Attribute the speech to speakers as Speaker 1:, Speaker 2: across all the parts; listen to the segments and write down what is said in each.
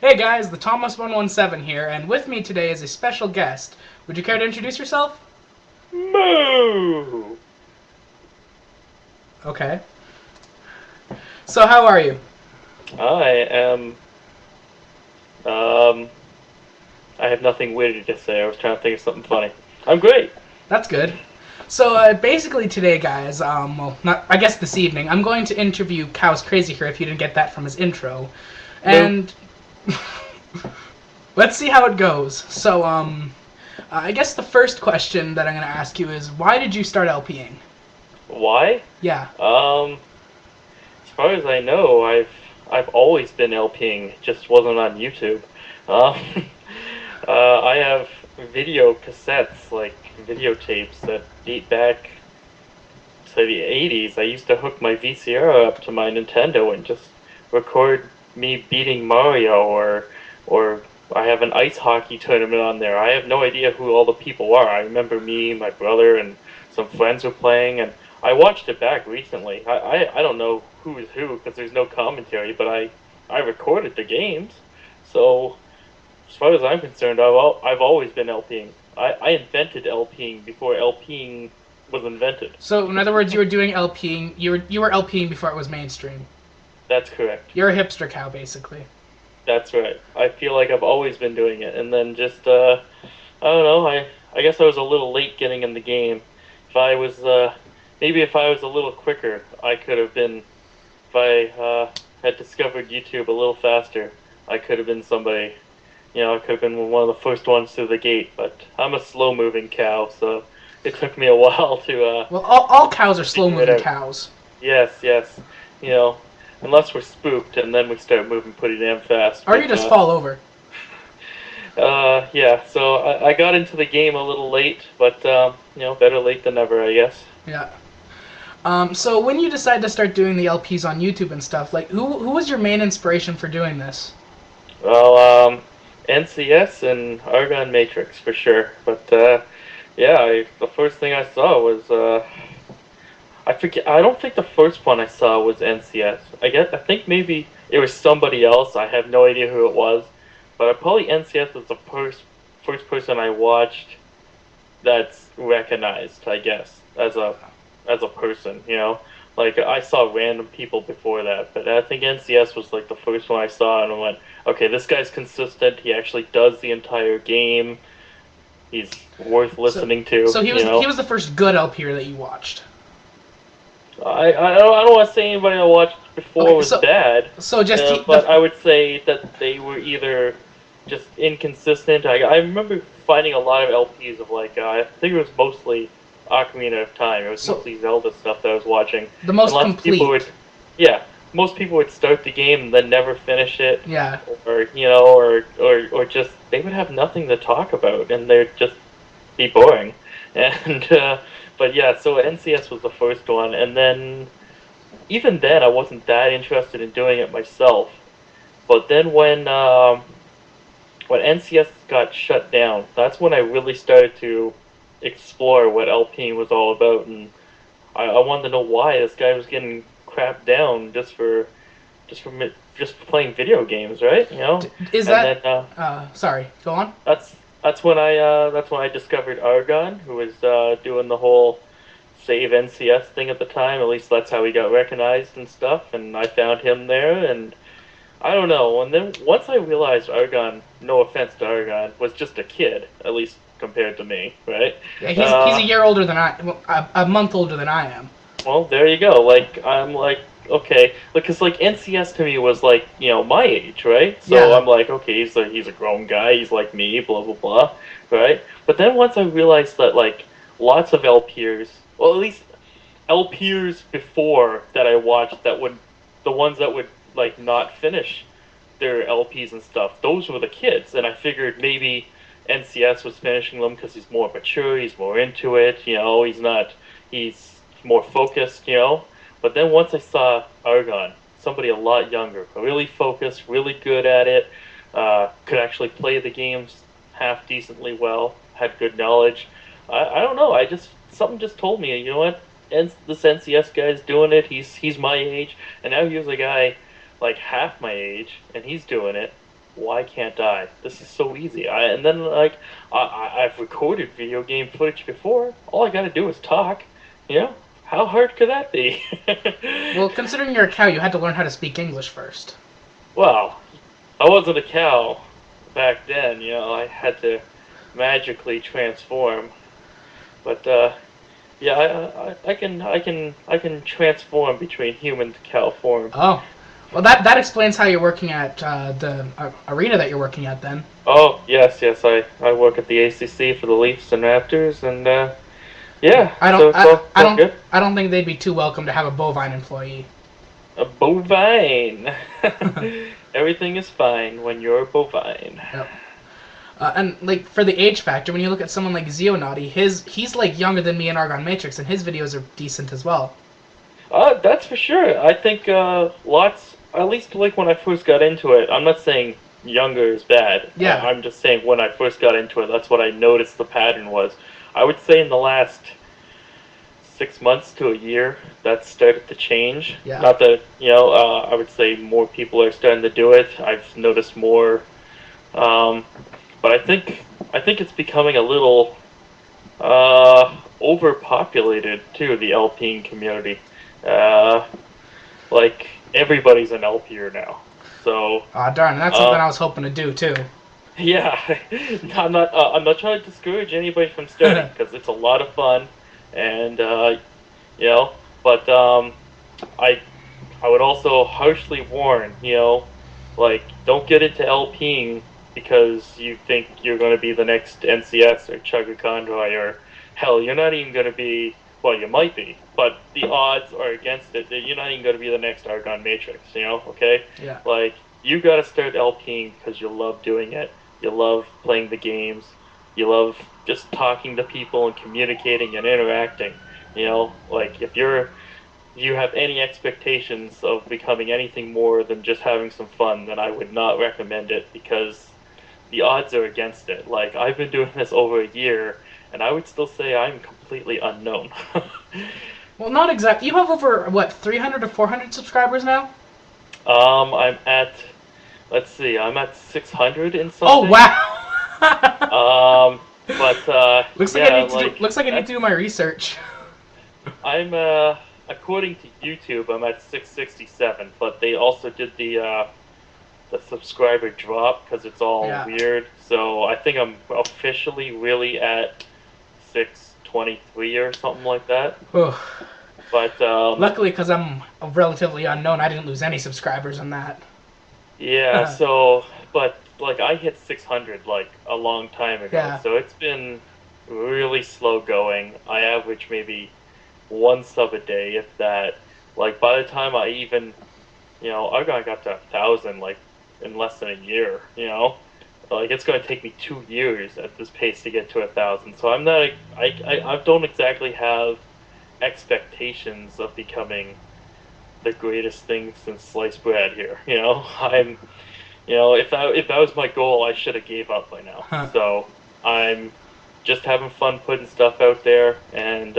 Speaker 1: Hey guys, the Thomas117 here, and with me today is a special guest. Would you care to introduce yourself?
Speaker 2: Moo!
Speaker 1: Okay. So, how are you?
Speaker 2: I am. Um. I have nothing witty to say. I was trying to think of something funny. I'm great.
Speaker 1: That's good. So, basically today, guys, well, not, I guess this evening, I'm going to interview Cowscrazy here if you didn't get that from his intro.
Speaker 2: Moo.
Speaker 1: And let's see how it goes. So, I guess the first question that I'm going to ask you is, why did you start LPing?
Speaker 2: Why?
Speaker 1: Yeah.
Speaker 2: Um. As far as I know, I've always been LPing. It just wasn't on YouTube. Um. I have video cassettes, like videotapes that date back to the 80s. I used to hook my VCR up to my Nintendo and just record me beating Mario, or I have an ice hockey tournament on there. I have no idea who all the people are. I remember me, my brother, and some friends were playing, and I watched it back recently. I don't know who is who because there's no commentary, but I recorded the games. So as far as I'm concerned, I've always been LPing. I invented LPing before LPing was invented.
Speaker 1: So, in other words, you were doing LPing. You were LPing before it was mainstream.
Speaker 2: That's correct.
Speaker 1: You're a hipster cow, basically.
Speaker 2: That's right. I feel like I've always been doing it, and then just I don't know. I guess I was a little late getting in the game. If I was maybe if I was a little quicker, I could have been. If I had discovered YouTube a little faster, I could have been somebody. I could have been one of the first ones through the gate. But I'm a slow-moving cow, so it took me a while
Speaker 1: Well, all cows are
Speaker 2: to figure it
Speaker 1: slow-moving
Speaker 2: out.
Speaker 1: cows.
Speaker 2: Yes, yes. You know, unless we're spooked, and then we start moving pretty damn fast.
Speaker 1: Or you just fall over.
Speaker 2: Yeah. So I got into the game a little late, but better late than never, I guess.
Speaker 1: Yeah. So when you decided to start doing the LPs on YouTube and stuff, like who was your main inspiration for doing this?
Speaker 2: Well, NCS and Argon Matrix for sure. But yeah, the first thing I saw was I forget. I don't think the first one I saw was NCS. I think maybe it was somebody else. I have no idea who it was, but probably NCS was the first person I watched that's recognized. I guess as a person. Like I saw random people before that, but I think NCS was like the first one I saw, and I went, okay, this guy's consistent. He actually does the entire game. He's worth
Speaker 1: So,
Speaker 2: listening to.
Speaker 1: so he was the first good LPer that you watched.
Speaker 2: I don't want to say anybody I watched before
Speaker 1: Okay,
Speaker 2: was
Speaker 1: so
Speaker 2: bad,
Speaker 1: so just
Speaker 2: but I would say that they were either just inconsistent. I remember finding a lot of LPs of like I think it was mostly Ocarina of Time. It was
Speaker 1: so
Speaker 2: mostly Zelda stuff that I was watching,
Speaker 1: the
Speaker 2: and
Speaker 1: most
Speaker 2: lots of people would,
Speaker 1: complete.
Speaker 2: yeah, most people would start the game and then never finish it,
Speaker 1: Yeah.
Speaker 2: or just they would have nothing to talk about and they'd just be boring, and but yeah, so NCS was the first one, and then even then I wasn't that interested in doing it myself. But then when NCS got shut down, that's when I really started to explore what LPing was all about, and I wanted to know why this guy was getting crapped down just for playing video games, right?
Speaker 1: Is
Speaker 2: And
Speaker 1: that?
Speaker 2: then
Speaker 1: Sorry. Go on.
Speaker 2: that's that's when I discovered Argon, who was doing the whole save NCS thing at the time. At least that's how he got recognized and stuff. And I found him there, and I don't know. And then once I realized Argon, no offense to Argon, was just a kid, at least compared to me, right?
Speaker 1: Yeah, he's a
Speaker 2: Uh,
Speaker 1: year older than I. Well, a month older than I am.
Speaker 2: well, there you go. Like I'm like okay, because like NCS to me was like my age, right? So
Speaker 1: Yeah.
Speaker 2: I'm like okay, he's a grown guy. He's like me, blah blah blah, right? But then once I realized that like lots of LPers, well at least LPers before that I watched that would the ones that would like not finish their LPs and stuff. Those were the kids, and I figured maybe NCS was finishing them because he's more mature, he's more into it. He's more focused. But then once I saw Argon, somebody a lot younger, really focused, really good at it, could actually play the games half decently well, had good knowledge. I don't know. I just something just told me, you know what? This NCS guy's doing it. He's my age, and now here's a guy like half my age, and he's doing it. why can't I? This is so easy. And then like I've recorded video game footage before. All I gotta do is talk. You know, how hard could that be?
Speaker 1: Well, considering you're a cow, you had to learn how to speak English first.
Speaker 2: Well, I wasn't a cow back then. You know, I had to magically transform. But yeah, I can transform between human to cow form.
Speaker 1: Oh. Well, that explains how you're working at the arena that you're working at then.
Speaker 2: Oh yes, yes, I work at the ACC for the Leafs and Raptors, and
Speaker 1: Yeah,
Speaker 2: yeah, so it's all, it's all good.
Speaker 1: I don't think they'd be too welcome to have a bovine employee.
Speaker 2: A bovine. Everything is fine when you're a bovine.
Speaker 1: Yep. And like for the age factor, when you look at someone like Xeonaughty, he's like younger than me in Argon Matrix, and his videos are decent as well.
Speaker 2: That's for sure. I think lots, at least like when I first got into it. I'm not saying younger is bad.
Speaker 1: Yeah.
Speaker 2: I'm just saying when I first got into it, that's what I noticed the pattern was. I would say in the last 6 months to a year, that started to change.
Speaker 1: Yeah.
Speaker 2: Not that I would say more people are starting to do it. I've noticed more, um, but I think it's becoming a little overpopulated too. The LPing community, uh, like everybody's an LPer now. So
Speaker 1: Ah, darn, that's something I was hoping to do too.
Speaker 2: yeah, I'm not trying to discourage anybody from starting because it's a lot of fun, and you know, but I I would also harshly warn, like don't get into LPing because you think you're going to be the next NCS or Chugga Conroy or hell, you're not even going to be. Well, you might be, but the odds are against it that you're not even going to be the next Argon Matrix. Okay?
Speaker 1: Yeah.
Speaker 2: Like you got to start LPing because you love doing it. You love playing the games. You love just talking to people and communicating and interacting. Like if you have any expectations of becoming anything more than just having some fun, then I would not recommend it because the odds are against it. Like I've been doing this over a year, and I would still say I'm completely unknown.
Speaker 1: Well, not exactly. You have over what 300 or 400 subscribers now.
Speaker 2: I'm at, let's see, I'm at 600 and
Speaker 1: Oh
Speaker 2: something.
Speaker 1: wow!
Speaker 2: But
Speaker 1: looks like
Speaker 2: yeah,
Speaker 1: looks like I need to do my research.
Speaker 2: I'm according to YouTube, I'm at 667, but they also did the subscriber drop because it's all
Speaker 1: Yeah.
Speaker 2: weird. So I think I'm officially really at 623 or something like that. But
Speaker 1: Luckily, because I'm relatively unknown, I didn't lose any subscribers on that.
Speaker 2: yeah, so but like I hit 600 like a long time ago.
Speaker 1: Yeah.
Speaker 2: So it's been really slow going. I average maybe one sub a day, if that. Like by the time I even, I got to 1,000 like in less than a year. Like it's going to take me 2 years at this pace to get to 1,000. So I'm not. I don't exactly have expectations of becoming the greatest thing since sliced bread here. I'm. If that was my goal, I should have gave up by now.
Speaker 1: Huh.
Speaker 2: So I'm just having fun putting stuff out there, and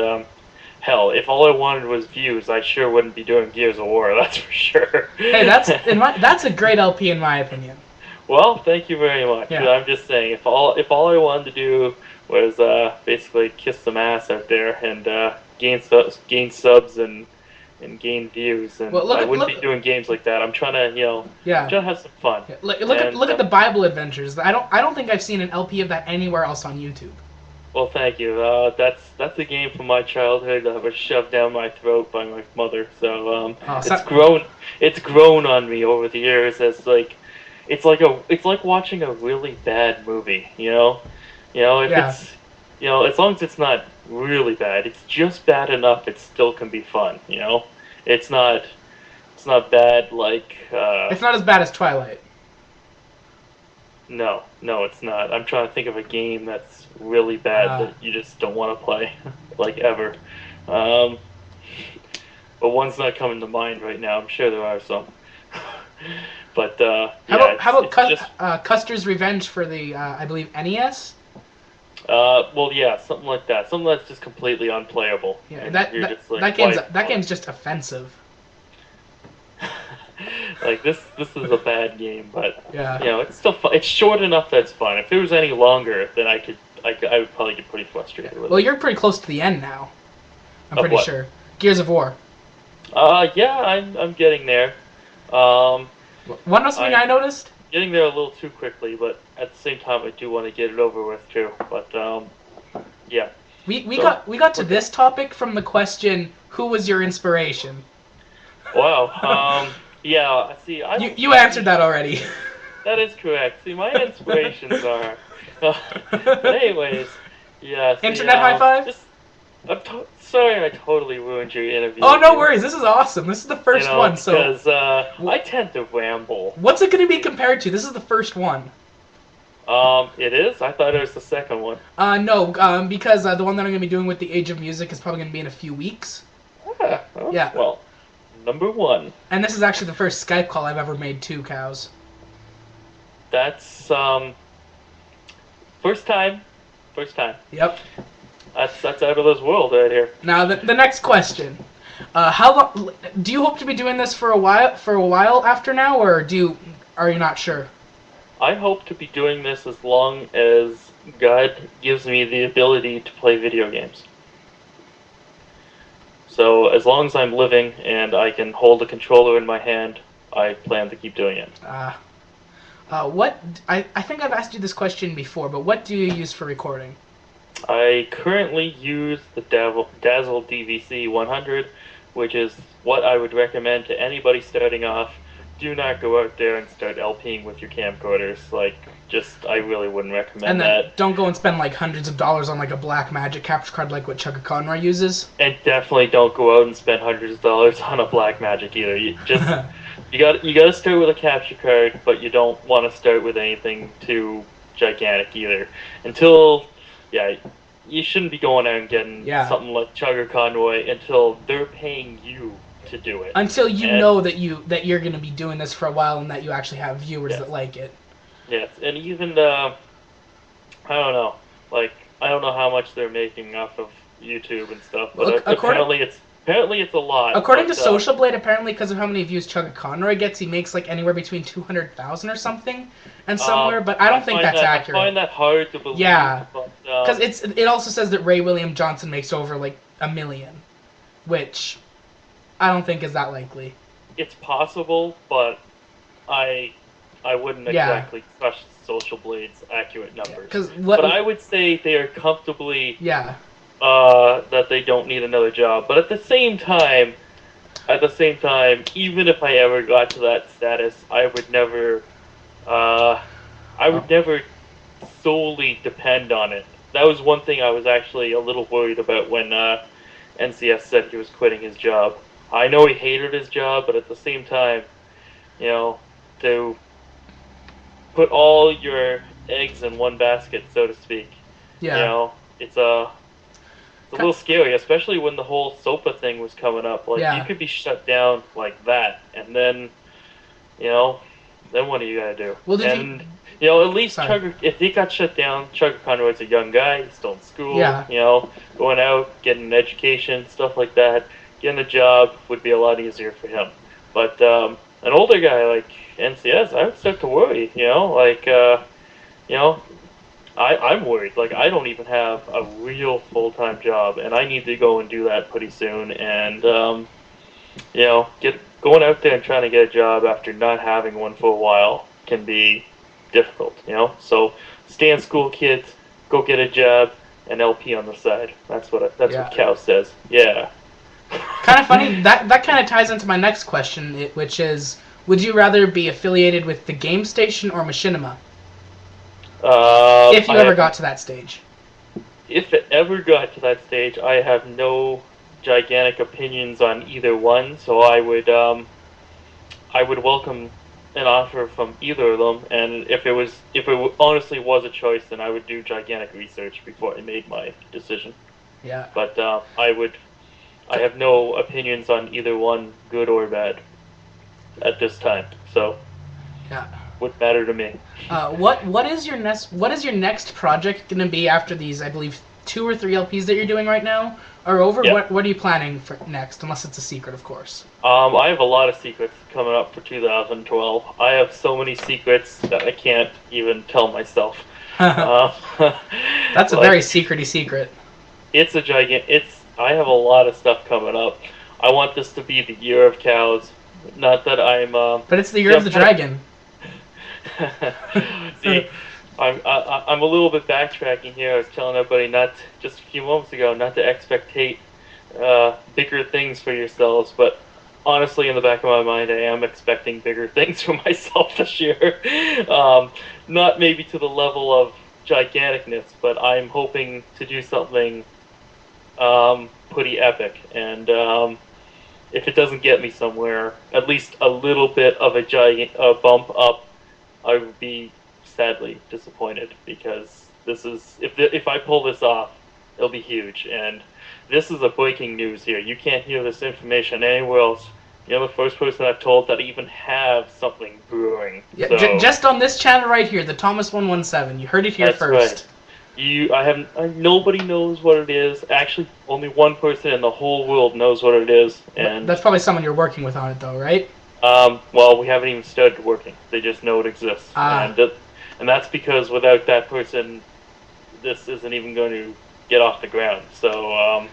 Speaker 2: hell, if all I wanted was views, I sure wouldn't be doing Gears of War. That's for sure.
Speaker 1: Hey, that's a great LP in my opinion.
Speaker 2: Well, thank you very much.
Speaker 1: Yeah.
Speaker 2: I'm just saying, if all I wanted to do was basically kiss some ass out there and gain subs and gain views, and
Speaker 1: Well,
Speaker 2: I wouldn't be doing games like that. I'm trying to
Speaker 1: Yeah.
Speaker 2: trying to have some fun.
Speaker 1: Yeah, look at the Bible Adventures. I don't think I've seen an LP of that anywhere else on YouTube.
Speaker 2: Well, thank you. That's a game from my childhood that was shoved down my throat by my mother. So it's grown on me over the years as like it's like watching a really bad movie. If
Speaker 1: Yeah.
Speaker 2: it's as long as it's not really bad, it's just bad enough. It still can be fun. It's not bad like.
Speaker 1: It's not as bad as Twilight.
Speaker 2: No, it's not. I'm trying to think of a game that's really bad that you just don't want to play, like ever. But one's not coming to mind right now. I'm sure there are some. But
Speaker 1: How about Custer's Revenge for the I believe NES?
Speaker 2: Well, yeah, something like that. Something that's just completely unplayable.
Speaker 1: Yeah,
Speaker 2: And
Speaker 1: that
Speaker 2: you're
Speaker 1: that,
Speaker 2: just like,
Speaker 1: that game's
Speaker 2: why-
Speaker 1: that game's just offensive.
Speaker 2: Like this is a bad game, but
Speaker 1: Yeah.
Speaker 2: it's still fun. It's short enough that it's fun. If it was any longer, then I would probably get pretty frustrated with
Speaker 1: Well,
Speaker 2: it.
Speaker 1: you're pretty close to the end now. I'm
Speaker 2: Of
Speaker 1: pretty
Speaker 2: what?
Speaker 1: sure. Gears of War.
Speaker 2: Yeah, I'm getting there. Um,
Speaker 1: One last thing
Speaker 2: I'm
Speaker 1: I noticed.
Speaker 2: getting there a little too quickly, but at the same time, I do want to get it over with too. But yeah.
Speaker 1: We
Speaker 2: So
Speaker 1: got to
Speaker 2: we're good.
Speaker 1: this topic from the question, "Who was your inspiration?"
Speaker 2: Wow. Yeah. See, I
Speaker 1: You
Speaker 2: don't
Speaker 1: you answered that already.
Speaker 2: That is correct. See, my inspirations are. But anyways, yeah. See,
Speaker 1: Internet high five.
Speaker 2: just sorry, I totally ruined your interview
Speaker 1: Oh,
Speaker 2: with
Speaker 1: no
Speaker 2: you.
Speaker 1: worries. This is awesome. This is the first one. So,
Speaker 2: Because I tend to ramble.
Speaker 1: what's it going to be compared to? This is the first one.
Speaker 2: It is. I thought it was the second one.
Speaker 1: No, because the one that I'm going to be doing with the Age of Music is probably going to be in a few weeks.
Speaker 2: Ah, oh,
Speaker 1: Yeah.
Speaker 2: well, number one.
Speaker 1: And this is actually the first Skype call I've ever made to Cows.
Speaker 2: That's first time. First time.
Speaker 1: Yep.
Speaker 2: That's out of this world right here.
Speaker 1: Now the next question: how long do you hope to be doing this for a while? For a while after now, or are you not sure?
Speaker 2: I hope to be doing this as long as God gives me the ability to play video games. So as long as I'm living and I can hold a controller in my hand, I plan to keep doing it.
Speaker 1: What I think I've asked you this question before, but what do you use for recording?
Speaker 2: I currently use the Dazzle DVC 100, which is what I would recommend to anybody starting off. Do not go out there and start LPing with your camcorders. I really wouldn't recommend
Speaker 1: And then
Speaker 2: that.
Speaker 1: don't go and spend like hundreds of dollars on like a black magic capture card like what Chugga Conroy uses.
Speaker 2: And definitely don't go out and spend hundreds of dollars on a black magic either. You got to start with a capture card, but you don't want to start with anything too gigantic either. You shouldn't be going out and getting something like Chugga Conroy until they're paying you to do it.
Speaker 1: Until you know that you're going to be doing this for a while and that you actually have viewers that like it.
Speaker 2: Yes, and even I don't know, I don't know how much they're making off of YouTube and stuff, but apparently it's a lot.
Speaker 1: According to Social Blade, apparently because of how many views Chugga Conroy gets, he makes like anywhere between 200,000 or something, and somewhere. But I don't think that's accurate.
Speaker 2: I find that hard to believe.
Speaker 1: Yeah, because it also says that Ray William Johnson makes over like $1 million, which I don't think is that likely.
Speaker 2: It's possible, but I wouldn't exactly trust Social Blade's accurate numbers. But I would say they are comfortably that they don't need another job. But at the same time, even if I ever got to that status, I would never solely depend on it. That was one thing I was actually a little worried about when NCS said he was quitting his job. I know he hated his job, but at the same time, to put all your eggs in one basket, so to speak. It's a little scary, especially when the whole SOPA thing was coming up. You could be shut down like that, and then what are you gonna do?
Speaker 1: Well,
Speaker 2: at least if he got shut down, Chugga Conroy's a young guy. He's still in school. Going out, getting an education, stuff like that. Getting a job would be a lot easier for him. But an older guy like NCS, I would start to worry. I'm worried. I don't even have a real full-time job, and I need to go and do that pretty soon. And going out there and trying to get a job after not having one for a while can be difficult. So stay in school, kids. Go get a job and LP on the side. That's what Cow says. Yeah.
Speaker 1: Kind of funny. That kind of ties into my next question, which is, would you rather be affiliated with the Game Station or Machinima? If you ever got to that stage.
Speaker 2: If it ever got to that stage, I have no gigantic opinions on either one, so I would welcome an offer from either of them, and if it honestly was a choice, then I would do gigantic research before I made my decision.
Speaker 1: Yeah.
Speaker 2: But I have no opinions on either one, good or bad, at this time. So, wouldn't matter to me.
Speaker 1: What is your next project going to be after these? I believe 2 or 3 LPs that you're doing right now. are over,
Speaker 2: Yeah.
Speaker 1: what are you planning for next? Unless it's a secret, of course.
Speaker 2: I have a lot of secrets coming up for 2012. I have so many secrets that I can't even tell myself. Uh,
Speaker 1: That's a very
Speaker 2: like
Speaker 1: secrety secret.
Speaker 2: it's a gigant. It's I have a lot of stuff coming up. I want this to be the year of cows. Not that I'm.
Speaker 1: But it's the year
Speaker 2: See,
Speaker 1: of
Speaker 2: I'm
Speaker 1: the
Speaker 2: kind
Speaker 1: dragon.
Speaker 2: of. See, I'm a little bit backtracking here. I was telling everybody not just a few moments ago not to expectate bigger things for yourselves, but honestly, in the back of my mind, I am expecting bigger things for myself this year. Not maybe to the level of giganticness, but I'm hoping to do something pretty epic. And if it doesn't get me somewhere, at least a little bit of a giant bump up, I would be sadly disappointed because this is if I pull this off, it'll be huge. And this is a breaking news here. You can't hear this information anywhere else. You're the first person I've told that I even have something brewing.
Speaker 1: Yeah,
Speaker 2: So
Speaker 1: just on this channel right here, the Thomas 117. You heard it here
Speaker 2: that's
Speaker 1: first.
Speaker 2: right. I haven't. Nobody knows what it is. Actually, only one person in the whole world knows what it is, and
Speaker 1: That's probably someone you're working with on it, though, right?
Speaker 2: well, we haven't even started working. They just know it exists,
Speaker 1: Ah.
Speaker 2: and that's because without that person, this isn't even going to get off the ground. So,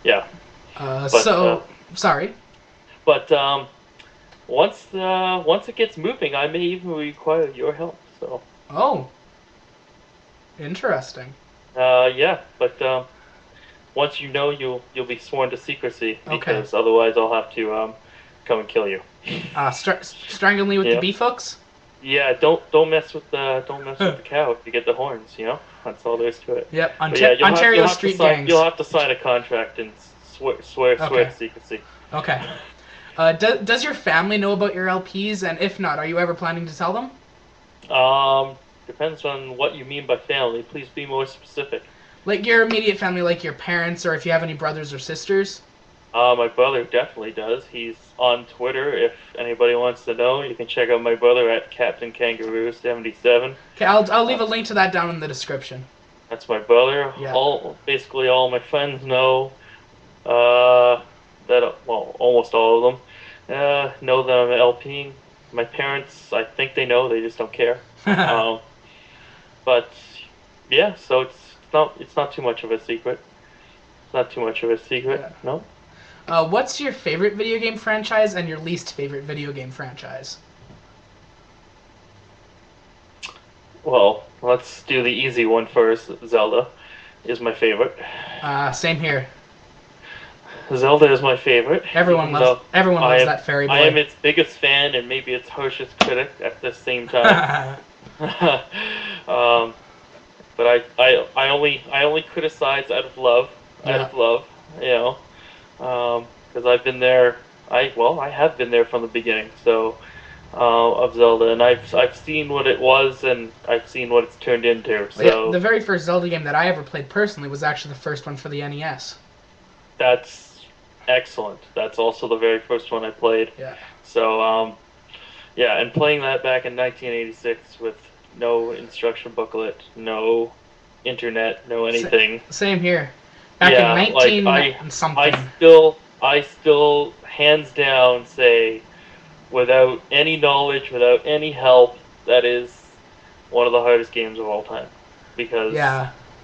Speaker 2: yeah.
Speaker 1: Sorry.
Speaker 2: But once it gets moving, I may even require your help. So,
Speaker 1: Oh, interesting.
Speaker 2: yeah. But once you know, you'll be sworn to secrecy
Speaker 1: Okay.
Speaker 2: because otherwise I'll have to come and kill you.
Speaker 1: Strangle me with the
Speaker 2: Yeah.
Speaker 1: beef hooks?
Speaker 2: Yeah, don't mess with the cow to get the horns. You know, that's all there is to it.
Speaker 1: Yep,
Speaker 2: But yeah,
Speaker 1: Ontario street gangs.
Speaker 2: You'll have to sign a contract and swear to secrecy.
Speaker 1: Okay. Does your family know about your LPs? And if not, are you ever planning to tell them?
Speaker 2: Depends on what you mean by family. Please be more specific.
Speaker 1: Like your immediate family, like your parents, or if you have any brothers or sisters?
Speaker 2: My brother definitely does. He's on Twitter. If anybody wants to know, you can check out my brother at Captain Kangaroo 77.
Speaker 1: Okay, I'll leave a link to that down in the description.
Speaker 2: That's my brother.
Speaker 1: Yeah.
Speaker 2: Basically all my friends know that almost all of them know that I'm LPing. My parents, I think they know. They just don't care. But yeah, so it's not too much of a secret. It's not too much of a secret.
Speaker 1: Yeah.
Speaker 2: No.
Speaker 1: What's your favorite video game franchise and your least favorite video game franchise?
Speaker 2: Well, let's do the easy one first. Zelda is my favorite.
Speaker 1: Same here.
Speaker 2: Zelda is my favorite.
Speaker 1: Everyone loves that fairy boy.
Speaker 2: I am its biggest fan and maybe its harshest critic at the same time. But I only criticize out of love. Out of love, you know. Because I've been there. I have been there from the beginning. So of Zelda, and I've seen what it was, and I've seen what it's turned into. So
Speaker 1: yeah, the very first Zelda game that I ever played personally was actually the first one for the NES.
Speaker 2: That's excellent. That's also the very first one I played.
Speaker 1: Yeah.
Speaker 2: So yeah, and playing that back in 1986 with no instruction booklet, no internet, no anything.
Speaker 1: Same here. Back in 19 something.
Speaker 2: I still hands down say, without any knowledge, without any help, that is one of the hardest games of all time. Because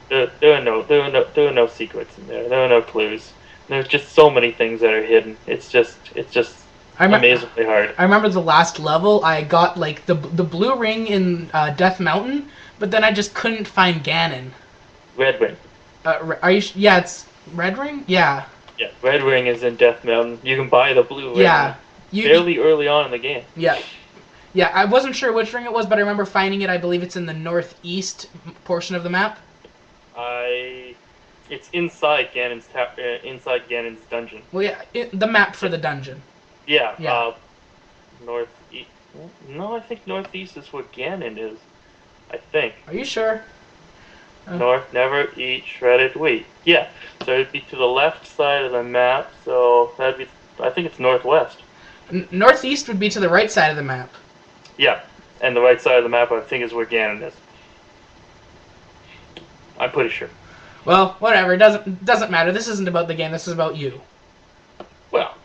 Speaker 2: there are no secrets in there. There are no clues. There's just so many things that are hidden. It's just amazingly hard.
Speaker 1: I remember the last level. I got like the blue ring in Death Mountain, but then I just couldn't find Ganon.
Speaker 2: Red Ring.
Speaker 1: Are you? Yeah, it's Red Ring. Yeah.
Speaker 2: Yeah, Red Ring is in Death Mountain. You can buy the blue ring.
Speaker 1: Yeah.
Speaker 2: Fairly early on in the game.
Speaker 1: Yeah. Yeah, I wasn't sure which ring it was, but I remember finding it. I believe it's in the northeast portion of the map.
Speaker 2: It's inside Ganon's dungeon.
Speaker 1: Well, yeah, the map for the dungeon.
Speaker 2: Yeah.
Speaker 1: Yeah.
Speaker 2: Northeast. No, I think northeast is where Ganon is. I think.
Speaker 1: Are you sure?
Speaker 2: North, never eat shredded wheat. Yeah. So it'd be to the left side of the map. So that'd be. I think it's northwest.
Speaker 1: Northeast would be to the right side of the map.
Speaker 2: Yeah, and the right side of the map I think is where Ganon is. I'm pretty sure.
Speaker 1: Well, whatever. It doesn't matter. This isn't about the game. This is about you.
Speaker 2: Well,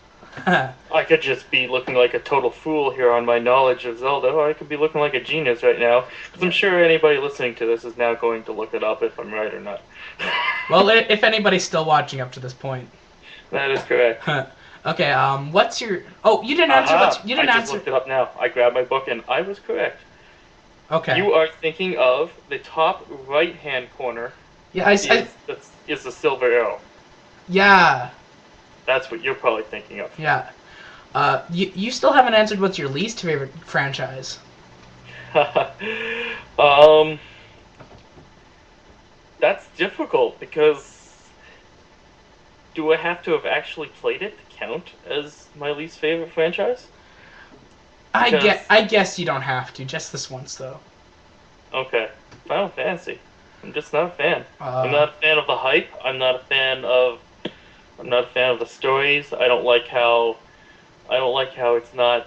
Speaker 2: I could just be looking like a total fool here on my knowledge of Zelda, or I could be looking like a genius right now, because I'm sure anybody listening to this is now going to look it up if I'm right or not.
Speaker 1: Well, if anybody's still watching up to this point.
Speaker 2: That is correct.
Speaker 1: Okay. What's your? Oh, you didn't answer.
Speaker 2: Aha!
Speaker 1: You
Speaker 2: I
Speaker 1: didn't
Speaker 2: just
Speaker 1: answer.
Speaker 2: looked it up now. I grabbed my book and I was correct.
Speaker 1: Okay.
Speaker 2: You are thinking of the top right-hand corner
Speaker 1: Yeah.
Speaker 2: is the silver arrow.
Speaker 1: Yeah.
Speaker 2: That's what you're probably thinking of.
Speaker 1: Yeah. You still haven't answered what's your least favorite franchise.
Speaker 2: um, that's difficult because do I have to have actually played it to count as my least favorite franchise?
Speaker 1: I guess you don't have to. Just this once, though.
Speaker 2: Okay, Final Fantasy. I'm just not a fan. I'm
Speaker 1: Uh,
Speaker 2: not a fan of the hype. I'm not a fan of the stories. I don't like how it's not.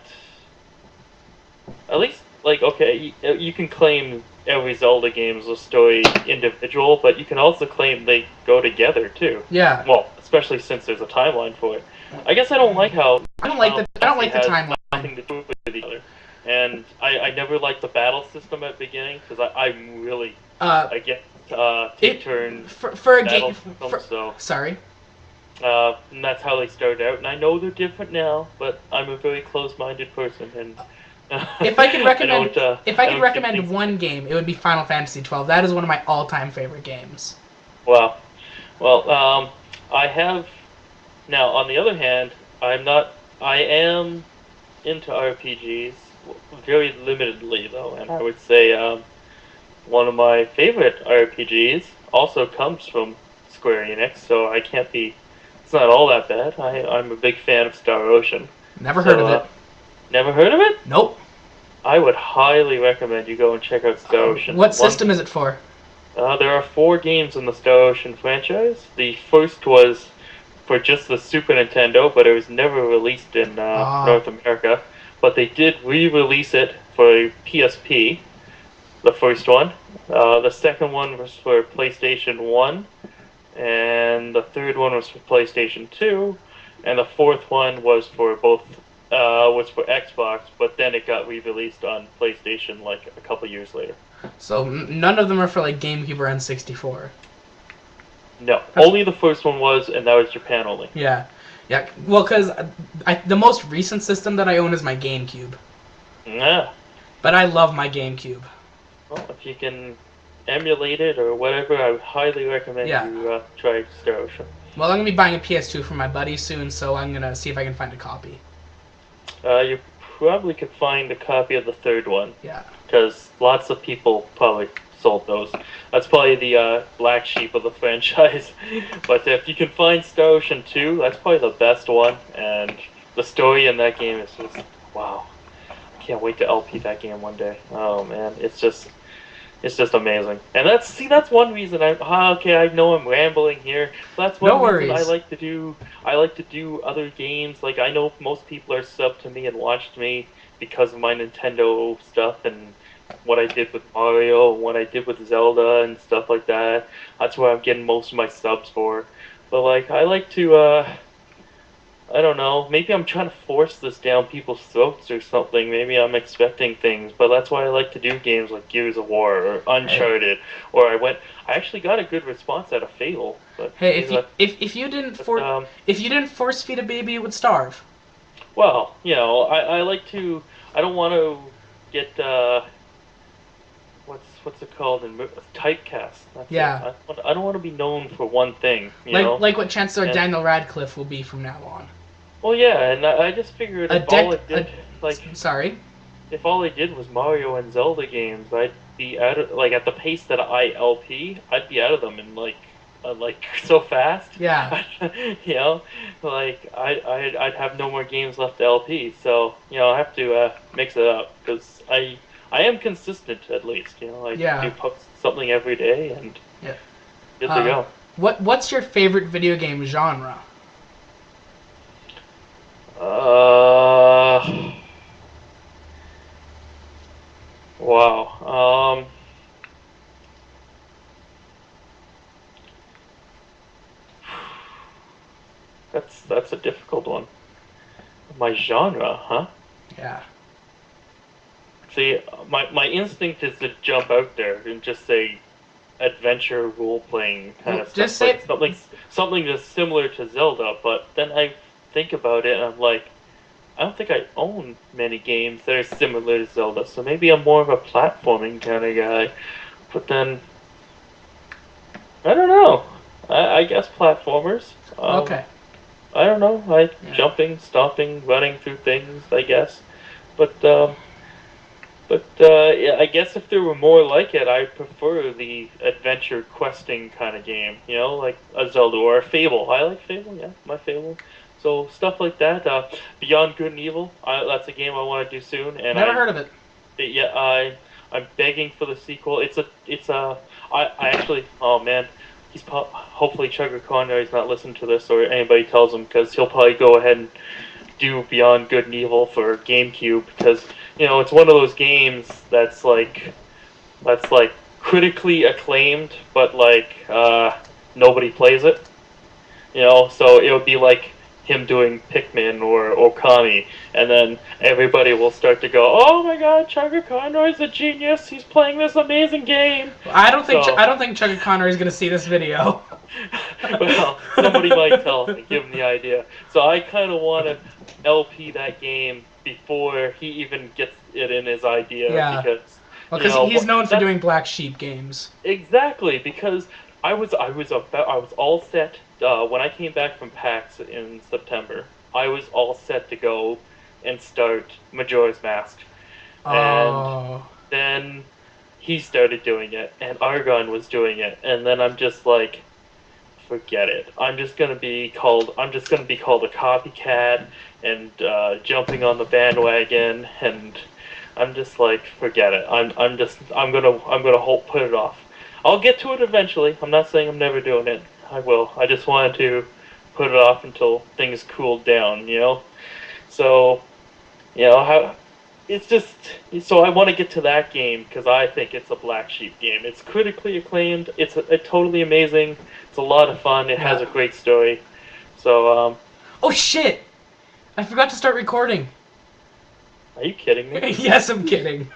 Speaker 2: At least, like, okay, you can claim every Zelda game is a story individual, but you can also claim they go together too.
Speaker 1: yeah.
Speaker 2: Well, especially since there's a timeline for it. I guess I don't like how
Speaker 1: I don't like the
Speaker 2: has
Speaker 1: timeline.
Speaker 2: nothing to do with each other. And I never liked the battle system at the beginning because I'm really against take turn
Speaker 1: for a
Speaker 2: battle
Speaker 1: game.
Speaker 2: systems. So
Speaker 1: Sorry.
Speaker 2: and that's how they started out. And I know they're different now, but I'm a very close-minded person, and
Speaker 1: If I could recommend, if I
Speaker 2: I
Speaker 1: could
Speaker 2: don't
Speaker 1: recommend
Speaker 2: think
Speaker 1: one game, it would be Final Fantasy 12. That is one of my all-time favorite games.
Speaker 2: Well, I have now. On the other hand, I'm not. I am into RPGs very limitedly, though, and I would say one of my favorite RPGs also comes from Square Enix, so I can't be. It's not all that bad. I'm a big fan of Star Ocean.
Speaker 1: Never heard of it.
Speaker 2: Never heard of it?
Speaker 1: Nope.
Speaker 2: I would highly recommend you go and check out Star Ocean.
Speaker 1: What system is it for?
Speaker 2: There are 4 games in the Star Ocean franchise. The first was for just the Super Nintendo, but it was never released in North America. But they did re-release it for PSP, the first one. The second one was for PlayStation 1, and the third one was for PlayStation 2, and the fourth one was for Xbox, but then it got re-released on PlayStation like a couple years later.
Speaker 1: So none of them are for like GameCube or N64.
Speaker 2: No, only the first one was, and that was Japan only.
Speaker 1: Yeah, yeah. Well, because the most recent system that I own is my GameCube.
Speaker 2: Yeah.
Speaker 1: But I love my GameCube.
Speaker 2: Well, if you can emulate it or whatever, I would highly recommend you try Star Ocean.
Speaker 1: Well, I'm gonna be buying a PS2 for my buddy soon, so I'm gonna see if I can find a copy.
Speaker 2: You probably could find a copy of the third one.
Speaker 1: Yeah.
Speaker 2: Because lots of people probably sold those. That's probably the black sheep of the franchise. But if you can find Star Ocean 2, that's probably the best one. And the story in that game is just, wow. I can't wait to LP that game one day. Oh man, it's just amazing. And that's one reason I know I'm rambling here. That's one reason I like to do other games. Like I know most people are subbed to me and watched me because of my Nintendo stuff and what I did with Mario, what I did with Zelda and stuff like that. That's where I'm getting most of my subs for. But like I like to I don't know, maybe I'm trying to force this down people's throats or something. Maybe I'm expecting things, but that's why I like to do games like Gears of War or Uncharted. Or I actually got a good response out of Fable. But
Speaker 1: hey, if you didn't force feed a baby, it would starve.
Speaker 2: Well, you know, I like to. I don't want to get what's it called in typecast.
Speaker 1: Yeah.
Speaker 2: I don't want to be known for one thing. You know?
Speaker 1: Like what Chancellor Daniel Radcliffe will be from now on.
Speaker 2: Well, yeah, and I just figured if all it did, if all they did was Mario and Zelda games, I'd be out of at the pace that I LP, I'd be out of them in like so fast.
Speaker 1: Yeah.
Speaker 2: You know, I'd have no more games left to LP. So you know, I have to mix it up because I am consistent at least. You know, I do post something every day and good to go.
Speaker 1: What's your favorite video game genre?
Speaker 2: Wow. that's a difficult one. My genre, huh?
Speaker 1: Yeah.
Speaker 2: See, my instinct is to jump out there and just say adventure role playing kind
Speaker 1: Well,
Speaker 2: of stuff,
Speaker 1: just say
Speaker 2: something just similar to Zelda. But then I think about it and I'm like, I don't think I own many games that are similar to Zelda, so maybe I'm more of a platforming kind of guy. But then I don't know. I guess platformers.
Speaker 1: okay.
Speaker 2: I don't know, like
Speaker 1: Yeah.
Speaker 2: jumping, stomping, running through things. I guess, but yeah, I guess if there were more like it, I prefer the adventure questing kind of game. You know, like a Zelda or a Fable. I like Fable. Yeah, my Fable. So stuff like that. Beyond Good and Evil. That's a game I want to do soon, and
Speaker 1: Never heard of it.
Speaker 2: yeah, I'm begging for the sequel. I actually, oh man, hopefully Chugger Conroy's not listening to this or anybody tells him, because he'll probably go ahead and do Beyond Good and Evil for GameCube, because it's one of those games that's like critically acclaimed, but nobody plays it. So it would be like him doing Pikmin or Okami, and then everybody will start to go, "Oh my God, Chugger Conroy's a genius! He's playing this amazing game."
Speaker 1: I don't think Chugga Conroy is gonna see this video.
Speaker 2: Well, somebody might tell him and give him the idea. So I kind of want to LP that game before he even gets it in his idea,
Speaker 1: Yeah.
Speaker 2: because
Speaker 1: Well, because he's known for doing Black Sheep games.
Speaker 2: exactly, because I was all set when I came back from PAX in September. I was all set to go and start Majora's Mask, and
Speaker 1: Oh.
Speaker 2: then he started doing it, and Argon was doing it, and then I'm just like, forget it. I'm just gonna be called a copycat and jumping on the bandwagon, and I'm just like, forget it. I'm gonna put it off. I'll get to it eventually. I'm not saying I'm never doing it. I will. I just wanted to put it off until things cooled down. So how it's just so I want to get to that game because I think it's a Black Sheep game. It's critically acclaimed. It's totally amazing. It's a lot of fun. It has a great story. So
Speaker 1: Oh shit! I forgot to start recording.
Speaker 2: are you kidding me?
Speaker 1: Yes, I'm kidding.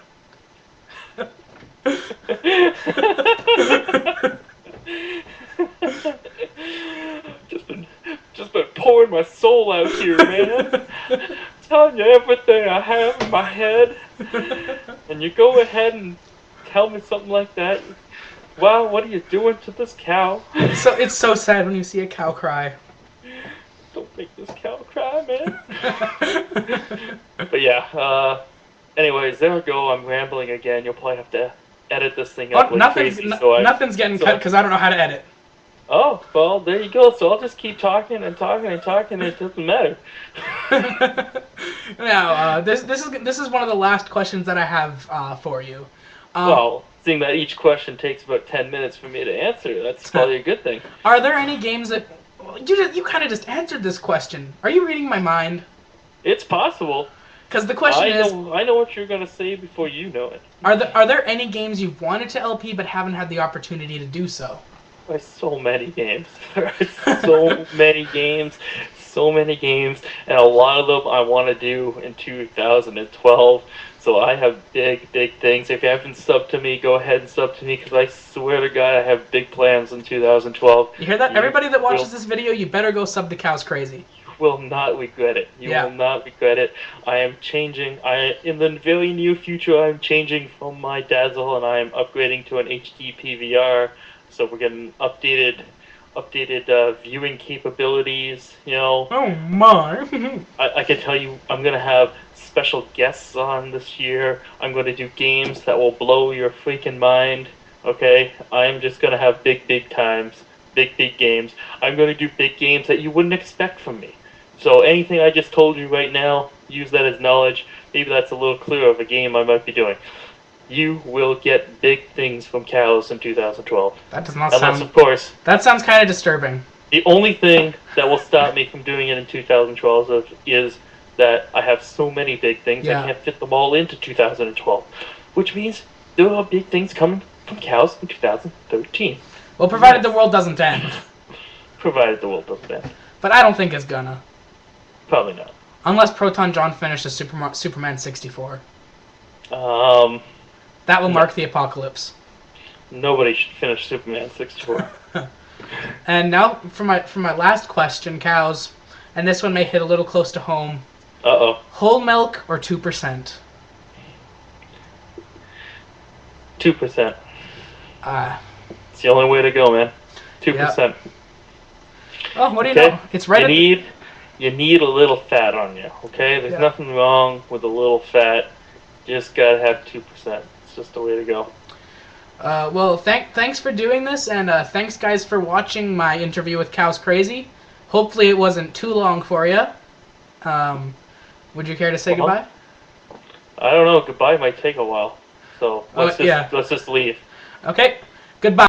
Speaker 2: just been pouring my soul out here, man. Telling you everything I have in my head, and you go ahead and tell me something like that. Wow, what are you doing to this cow?
Speaker 1: So it's so sad when you see a cow cry.
Speaker 2: Don't make this cow cry, man. But yeah. Anyways, there we go. I'm rambling again. You'll probably have to edit this thing up like crazy.
Speaker 1: Nothing's getting cut because I don't know how to edit.
Speaker 2: Oh, well, there you go. So I'll just keep talking and talking and talking, and it doesn't matter.
Speaker 1: Now, this is one of the last questions that I have for you.
Speaker 2: Well, seeing that each question takes about 10 minutes for me to answer, that's probably a good thing.
Speaker 1: Are there any games that you kind of just answered this question? Are you reading my mind?
Speaker 2: It's possible.
Speaker 1: Because the question is,
Speaker 2: I know what you're gonna say before you know it.
Speaker 1: Are there any games you've wanted to LP but haven't had the opportunity to do so?
Speaker 2: There's so many games. There are so many games, and a lot of them I want to do in 2012. So I have big things. If you haven't subbed to me, go ahead and sub to me, because I swear to God, I have big plans in 2012.
Speaker 1: You hear that? Everybody that watches this video, you better go sub to Cowscrazy.
Speaker 2: Will not regret it. You will not regret it. I am changing. In the very near future, I'm changing from my Dazzle, and I am upgrading to an HD PVR. So we're getting updated viewing capabilities.
Speaker 1: Oh my!
Speaker 2: I can tell you, I'm gonna have special guests on this year. I'm gonna do games that will blow your freaking mind. Okay, I'm just gonna have big times, big games. I'm gonna do big games that you wouldn't expect from me. So anything I just told you right now, use that as knowledge. Maybe that's a little clearer of a game I might be doing. You will get big things from Cows in 2012.
Speaker 1: That does not
Speaker 2: Unless, of course,
Speaker 1: that sounds kind of disturbing.
Speaker 2: The only thing that will stop me from doing it in 2012 is that I have so many big things, I can't fit them all into 2012. Which means there are big things coming from Cows in 2013.
Speaker 1: Well, provided the world doesn't end.
Speaker 2: Provided the world doesn't end.
Speaker 1: but I don't think it's gonna.
Speaker 2: Probably not.
Speaker 1: Unless Proton John finishes Superman 64.
Speaker 2: Um,
Speaker 1: That will
Speaker 2: no.
Speaker 1: mark the apocalypse.
Speaker 2: Nobody should finish Superman 64.
Speaker 1: And now for my last question, cows, and this one may hit a little close to home.
Speaker 2: Uh-oh.
Speaker 1: Whole milk or 2%?
Speaker 2: 2%.
Speaker 1: Uh,
Speaker 2: It's the only way to go, man. 2%.
Speaker 1: oh, what do you
Speaker 2: Okay?
Speaker 1: know? It's right.
Speaker 2: You need a little fat on you, okay? There's
Speaker 1: Yeah.
Speaker 2: nothing wrong with a little fat. You just gotta have 2%. It's just the way to go.
Speaker 1: Well, thanks for doing this, and thanks guys for watching my interview with Cowscrazy. Hopefully it wasn't too long for you. Would you care to say goodbye?
Speaker 2: I don't know. Goodbye might take a while, so let's just leave.
Speaker 1: Okay. Goodbye.